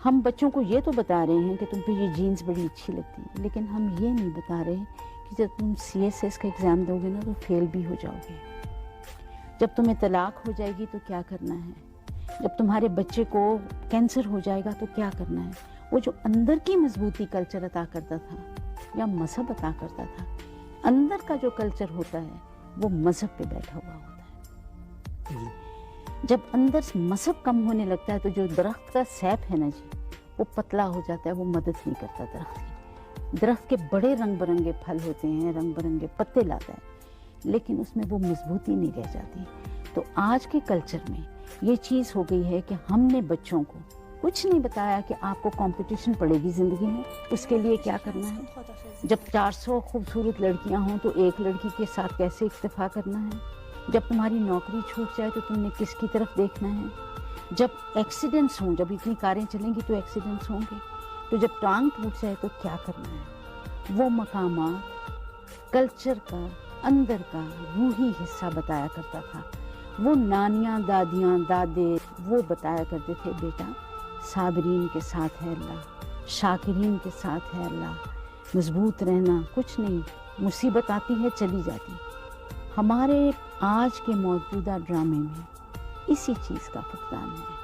ہم بچوں کو یہ تو بتا رہے ہیں کہ تم پہ یہ جینز بڑی اچھی لگتی ہے، لیکن ہم یہ نہیں بتا رہے کہ جب تم CSS کا ایگزام دو گے نا تو فیل بھی ہو جاؤ گے، جب تمہیں طلاق ہو جائے گی تو کیا کرنا ہے، جب تمہارے بچے کو کینسر ہو جائے گا تو کیا کرنا ہے۔ وہ جو اندر کی مضبوطی کلچر عطا کرتا تھا یا مذہب عطا کرتا تھا، اندر کا جو کلچر ہوتا ہے وہ مذہب پہ بیٹھا ہوا ہوتا ہے۔ جب اندر مذہب کم ہونے لگتا ہے تو جو درخت کا سیپ ہے نا جی، وہ پتلا ہو جاتا ہے، وہ مدد نہیں کرتا درخت کی۔ درخت کے بڑے رنگ برنگے پھل ہوتے ہیں، رنگ برنگے پتے لاتا ہے، لیکن اس میں وہ مضبوطی نہیں رہ جاتی۔ تو آج کے کلچر میں یہ چیز ہو گئی ہے کہ ہم نے بچوں کو کچھ نہیں بتایا کہ آپ کو کمپٹیشن پڑے گی زندگی میں، اس کے لیے کیا کرنا ہے۔ جب 400 خوبصورت لڑکیاں ہوں تو ایک لڑکی کے ساتھ کیسے اکتفا کرنا ہے۔ جب تمہاری نوکری چھوٹ جائے تو تم نے کس کی طرف دیکھنا ہے۔ جب ایکسیڈنٹس ہوں، جب اتنی کاریں چلیں گی تو ایکسیڈنٹس ہوں گے، تو جب ٹانگ ٹوٹ جائے تو کیا کرنا ہے۔ وہ مقامات کلچر کا اندر کا روحی حصہ بتایا کرتا تھا۔ وہ نانیاں، دادیاں، دادے وہ بتایا کرتے تھے، بیٹا صابرین کے ساتھ ہے اللہ، شاکرین کے ساتھ ہے اللہ، مضبوط رہنا، کچھ نہیں، مصیبت آتی ہے چلی جاتی۔ ہمارے آج کے موجودہ ڈرامے میں اسی چیز کا فقدان ہے۔